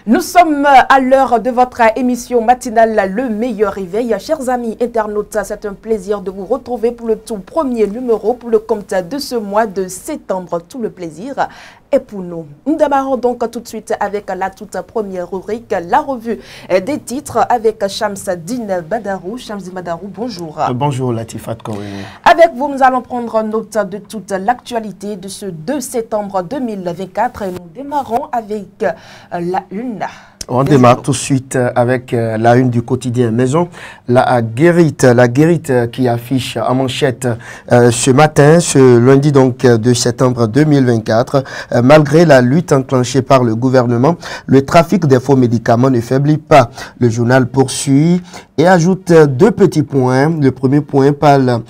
Nous sommes à l'heure de votre émission matinale Le Meilleur Réveil. Chers amis internautes, c'est un plaisir de vous retrouver pour le tout premier numéro pour le compte de ce mois de septembre. Tout le plaisir est pour nous. Nous démarrons donc tout de suite avec la toute première rubrique, la revue des titres avec Shamsadine Badarou. Shamsadine Badarou, bonjour. Bonjour Latifat Kouénou. Avec vous, nous allons prendre note de toute l'actualité de ce 2 septembre 2024 et nous démarrons avec la une. On démarre tout de suite avec la une du quotidien Maison. La guérite qui affiche en manchette ce matin, ce lundi donc 2 septembre 2024. Malgré la lutte enclenchée par le gouvernement, le trafic des faux médicaments ne faiblit pas. Le journal poursuit et ajoute deux petits points. Le premier point parle,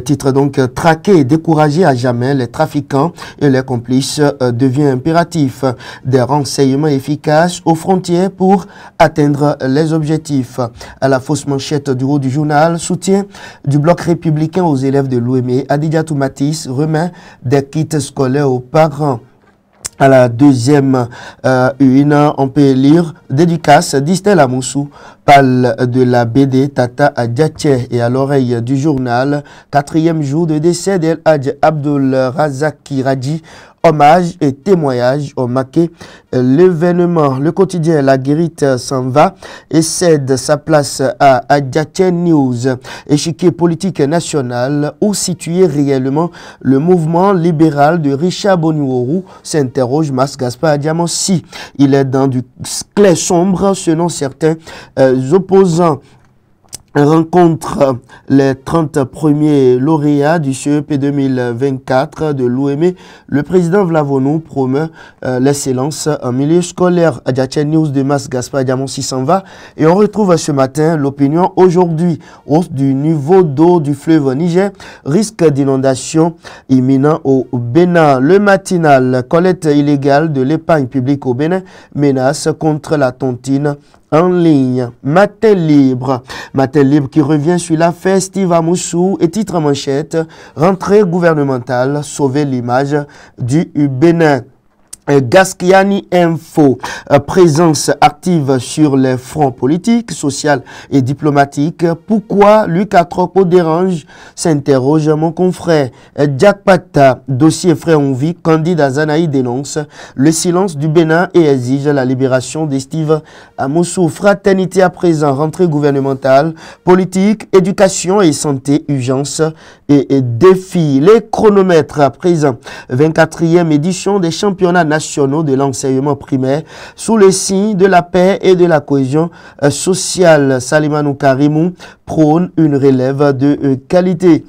titre donc « Traquer et décourager à jamais les trafiquants et les complices devient impératif. Des renseignements efficaces aux frontières pour atteindre les objectifs ». À la fausse manchette du haut du journal, soutien du bloc républicain aux élèves de l'OME, Adidiatou Matisse remet des kits scolaires aux parents. À la deuxième une, on peut lire dédicace d'Istel Amoussou parle de la BD Tata Adjache. Et à l'oreille du journal, 4e jour de décès d'El Hadj Abdul Razak Raji. Hommage et témoignage ont marqué l'événement. Le quotidien La Guérite s'en va et cède sa place à Adjache News. Échiquier politique national, où situer réellement le mouvement libéral de Richard Boniworou, s'interroge Mas Gaspard Diamansi. Il est dans du clair sombre selon certains opposants. Rencontre les 30 premiers lauréats du CEP 2024 de l'OME. Le président Vlavonou promeut l'excellence en milieu scolaire. Adjache News de Mas Gaspard Diamansi s'en va. Et on retrouve ce matin l'opinion aujourd'hui. Hausse du niveau d'eau du fleuve Niger. Risque d'inondation imminent au Bénin. Le matinal. Collecte illégale de l'épargne publique au Bénin. Menace contre la tontine en ligne. Matin libre qui revient sur l'affaire Steve Amoussou et titre manchette, rentrée gouvernementale, sauver l'image du Bénin. Gaskiani Info, présence active sur les fronts politiques, social et diplomatiques. Pourquoi Luc Atropo dérange, s'interroge mon confrère. Jack Pata, dossier frère Onvi, candidat Zanaï dénonce le silence du Bénin et exige la libération de Steve Amoussou. Fraternité à présent, rentrée gouvernementale, politique, éducation et santé, urgence et défis. Les chronomètres à présent, 24e édition des championnats nationaux de l'enseignement primaire sous le signe de la paix et de la cohésion sociale. Salimanou Karimou prône une relève de qualité.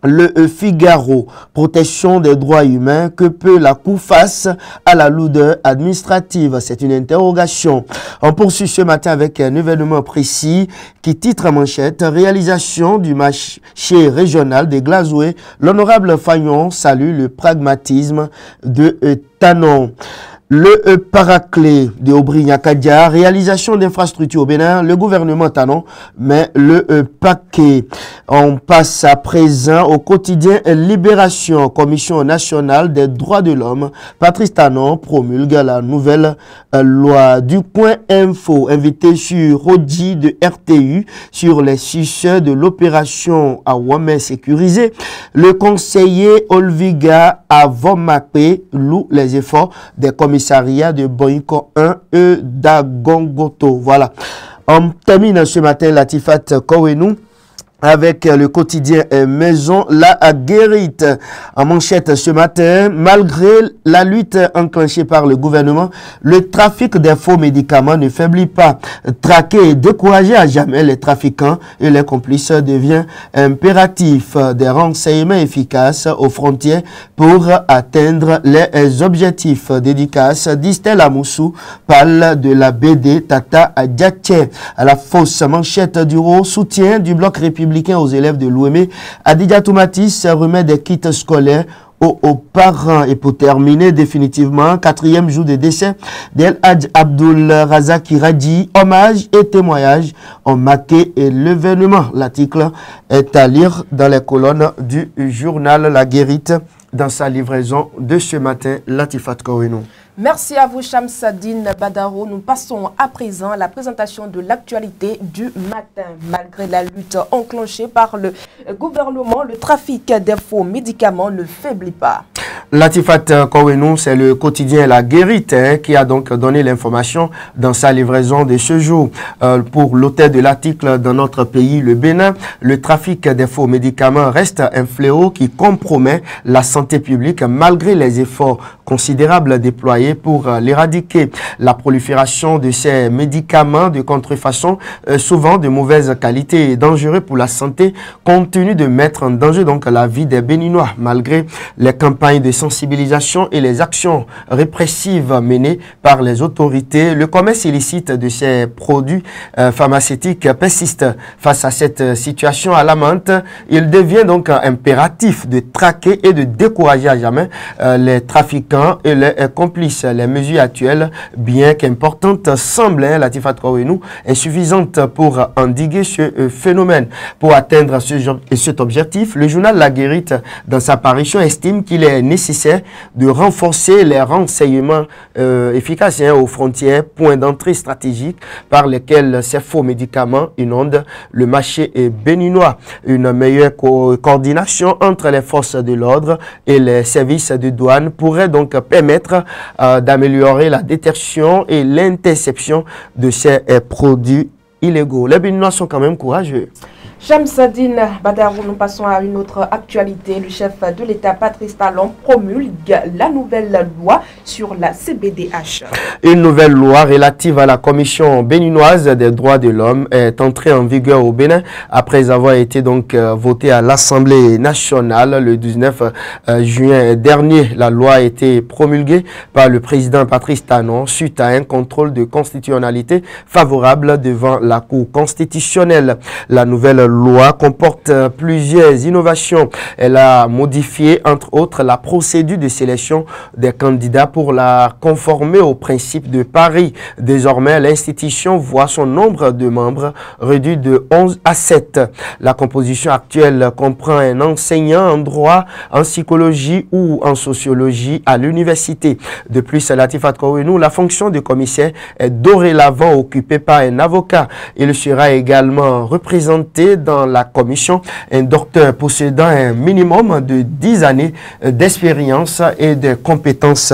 Le Figaro, protection des droits humains, que peut la Cour face à la lourdeur administrative? C'est une interrogation. On poursuit ce matin avec un événement précis qui titre à manchette, réalisation du marché régional des Glazoué. L'honorable Fagnon salue le pragmatisme de Tanon. Le paraclet de Aubry-Niakadia, réalisation d'infrastructures au Bénin, le gouvernement Tanon, mais le paquet. On passe à présent au quotidien Libération, Commission nationale des droits de l'homme. Patrice Tanon promulgue la nouvelle loi du Point Info, invité sur Rodi de RTU sur les succès de l'opération à Wamé sécurisée. Le conseiller Olviga Avomapé loue les efforts des commissariat de Boinko 1 et d'Agongoto. Voilà. On termine ce matin Latifat Kouénou avec le quotidien Maison. La Guérite en manchette ce matin. Malgré la lutte enclenchée par le gouvernement, le trafic des faux médicaments ne faiblit pas. Traquer et décourager à jamais les trafiquants et les complices devient impératif. Des renseignements efficaces aux frontières pour atteindre les objectifs. Dédicace d'Istel Amoussou parle de la BD Tata Adjache. À la fausse manchette du haut, soutien du bloc républicain aux élèves de l'OME, Adidiatou Matisse remet des kits scolaires aux parents. Et pour terminer définitivement, 4e jour de décès d'El Hadj Abdul Razak Raji, hommage et témoignage ont marqué l'événement. L'article est à lire dans les colonnes du journal La Guérite dans sa livraison de ce matin. Latifat Kouénou. Merci à vous, Shamsadine Badaro. Nous passons à présent à la présentation de l'actualité du matin. Malgré la lutte enclenchée par le gouvernement, le trafic des faux médicaments ne faiblit pas. Latifat Kouenou, c'est le quotidien La Guérite qui a donc donné l'information dans sa livraison de ce jour. Pour l'auteur de l'article, dans notre pays, le Bénin, le trafic des faux médicaments reste un fléau qui compromet la santé publique malgré les efforts considérables déployés pour l'éradiquer. La prolifération de ces médicaments de contrefaçon, souvent de mauvaise qualité et dangereux pour la santé, continue de mettre en danger donc la vie des Béninois malgré les campagnes de sensibilisation et les actions répressives menées par les autorités. Le commerce illicite de ces produits pharmaceutiques persiste. Face à cette situation alarmante, il devient donc impératif de traquer et de décourager à jamais les trafiquants et les complices. Les mesures actuelles, bien qu'importantes, semblent, Latifat Kouenou, insuffisantes pour endiguer ce phénomène. Pour atteindre cet objectif, le journal La Guérite, dans sa parution, estime qu'il est nécessaire de renforcer les renseignements efficaces aux frontières, points d'entrée stratégiques par lesquels ces faux médicaments inondent le marché béninois. Une meilleure coordination entre les forces de l'ordre et les services de douane pourrait donc permettre d'améliorer la détection et l'interception de ces produits illégaux. Les Béninois sont quand même courageux. Shamsadine Badarou, nous passons à une autre actualité. Le chef de l'État, Patrice Talon, promulgue la nouvelle loi sur la CBDH. Une nouvelle loi relative à la Commission béninoise des droits de l'homme est entrée en vigueur au Bénin après avoir été donc votée à l'Assemblée nationale le 19 juin dernier. La loi a été promulguée par le président Patrice Talon suite à un contrôle de constitutionnalité favorable devant la Cour constitutionnelle. La nouvelle loi comporte plusieurs innovations. Elle a modifié, entre autres, la procédure de sélection des candidats pour la conformer au principe de Paris. Désormais, l'institution voit son nombre de membres réduit de 11 à 7. La composition actuelle comprend un enseignant en droit, en psychologie ou en sociologie à l'université. De plus, Latifat Kouenou, la fonction de commissaire est dorénavant occupée par un avocat. Il sera également représenté dans la commission un docteur possédant un minimum de 10 années d'expérience et de compétences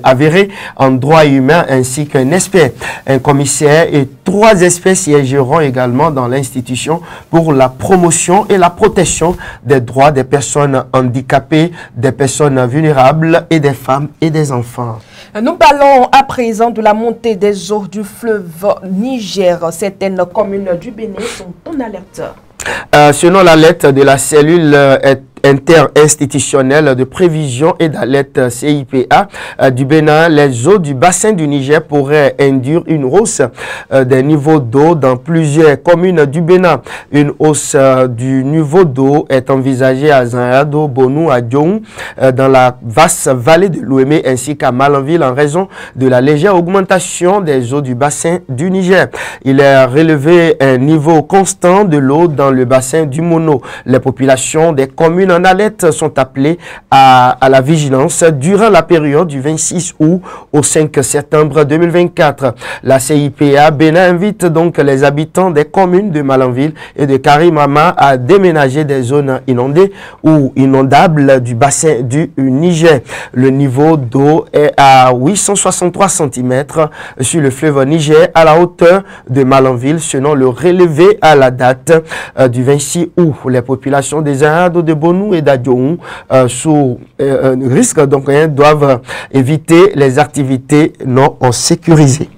avérées en droit humain ainsi qu'un expert. Un commissaire et 3 experts siégeront également dans l'institution pour la promotion et la protection des droits des personnes handicapées, des personnes vulnérables et des femmes et des enfants. Nous parlons à présent de la montée des eaux du fleuve Niger. Certaines communes du Bénin sont en alerte. Selon la lettre de la cellule interinstitutionnelle de prévision et d'alerte CIPA du Bénin, les eaux du bassin du Niger pourraient induire une hausse des niveaux d'eau dans plusieurs communes du Bénin. Une hausse du niveau d'eau est envisagée à Zanrado, Bonou, à Dioum, dans la vaste vallée de l'Ouémé ainsi qu'à Malanville en raison de la légère augmentation des eaux du bassin du Niger. Il est relevé un niveau constant de l'eau dans le bassin du Mono. Les populations des communes en alerte sont appelés à la vigilance durant la période du 26 août au 5 septembre 2024. La CIPA Bénin invite donc les habitants des communes de Malanville et de Karimama à déménager des zones inondées ou inondables du bassin du Niger. Le niveau d'eau est à 863 cm sur le fleuve Niger à la hauteur de Malanville selon le relevé à la date du 26 août. Les populations des Zanrado, de Bonou et d'Adjoum sous risque donc doivent éviter les activités non sécurisées.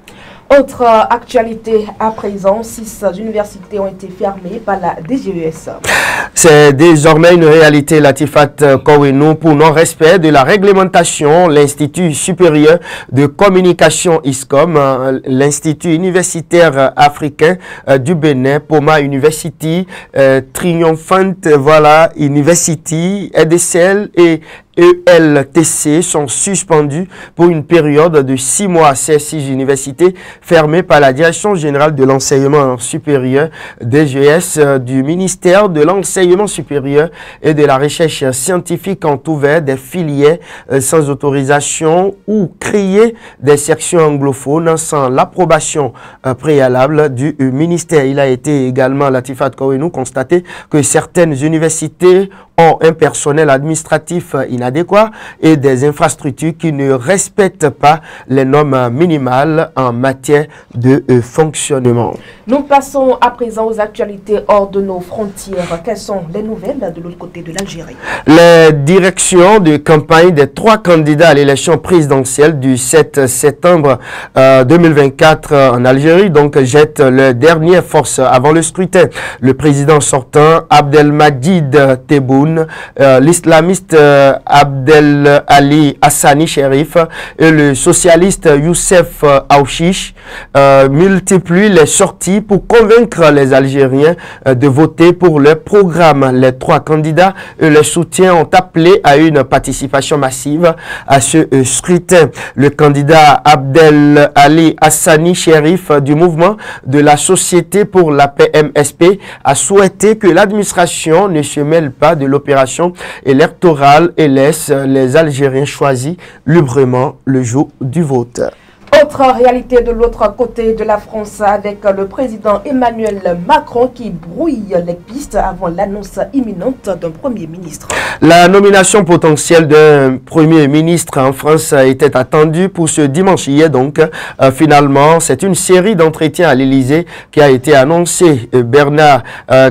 Autre actualité à présent, 6 universités ont été fermées par la DGES. C'est désormais une réalité, Latifat Kouenou, pour non-respect de la réglementation. L'Institut supérieur de communication ISCOM, l'Institut universitaire africain du Bénin, Poma University, Triomphant University, EDCL et ELTC sont suspendus pour une période de 6 mois. Ces 6 universités fermé par la Direction générale de l'enseignement supérieur, DGS, du ministère de l'enseignement supérieur et de la recherche scientifique ont ouvert des filières sans autorisation ou créé des sections anglophones sans l'approbation préalable du ministère. Il a été également, Latifat Kouenou, constaté que certaines universités ont un personnel administratif inadéquat et des infrastructures qui ne respectent pas les normes minimales en matière de fonctionnement. Nous passons à présent aux actualités hors de nos frontières. Quelles sont les nouvelles de l'autre côté de l'Algérie? Les directions de campagne des 3 candidats à l'élection présidentielle du 7 septembre 2024 en Algérie donc jettent leur dernière force avant le scrutin. Le président sortant Abdelmadjid Tebboune, l'islamiste Abdel Ali Hassani Cherif et le socialiste Youssef Aouchiche multiplient les sorties pour convaincre les Algériens de voter pour leur programme. Les 3 candidats et les soutiens ont appelé à une participation massive à ce scrutin. Le candidat Abdel Ali Hassani Cherif du mouvement de la Société pour la paix MSP a souhaité que l'administration ne se mêle pas de l'opération électorale et laisse les Algériens choisir librement le jour du vote. Autre réalité de l'autre côté de la France avec le président Emmanuel Macron qui brouille les pistes avant l'annonce imminente d'un premier ministre. La nomination potentielle d'un premier ministre en France était attendue pour ce dimanche hier donc. Finalement, c'est une série d'entretiens à l'Élysée qui a été annoncée. Bernard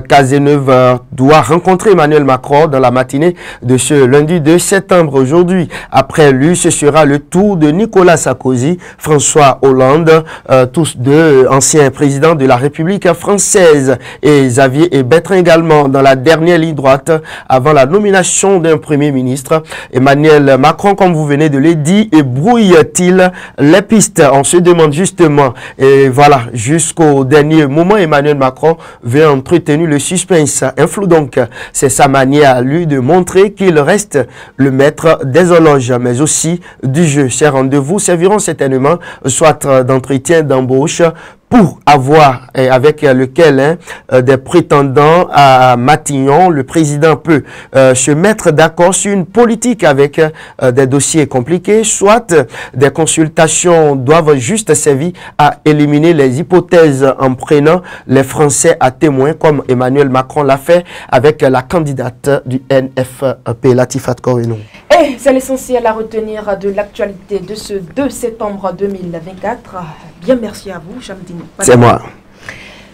Cazeneuve doit rencontrer Emmanuel Macron dans la matinée de ce lundi 2 septembre aujourd'hui. Après lui, ce sera le tour de Nicolas Sarkozy, François Hollande, tous deux anciens présidents de la République française, et Xavier et Bertrand également dans la dernière ligne droite avant la nomination d'un premier ministre. Emmanuel Macron, comme vous venez de le dire, brouille-t-il les pistes? On se demande justement, et voilà, jusqu'au dernier moment, Emmanuel Macron veut entretenir le suspense. Un flou donc, c'est sa manière à lui de montrer qu'il reste le maître des horloges, mais aussi du jeu. Ces rendez-vous serviront certainement soit d'entretien d'embauche pour avoir, avec lequel des prétendants à Matignon, le président peut se mettre d'accord sur une politique avec des dossiers compliqués, soit des consultations doivent juste servir à éliminer les hypothèses en prenant les Français à témoin, comme Emmanuel Macron l'a fait avec la candidate du NFP, Latifat Kouenou. Et c'est l'essentiel à retenir de l'actualité de ce 2 septembre 2024. Bien merci à vous, Chamdine. C'est moi.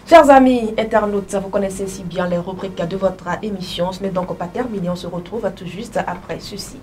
Chers amis internautes, vous connaissez si bien les rubriques de votre émission. Ce n'est donc pas terminé, on se retrouve tout juste après ceci.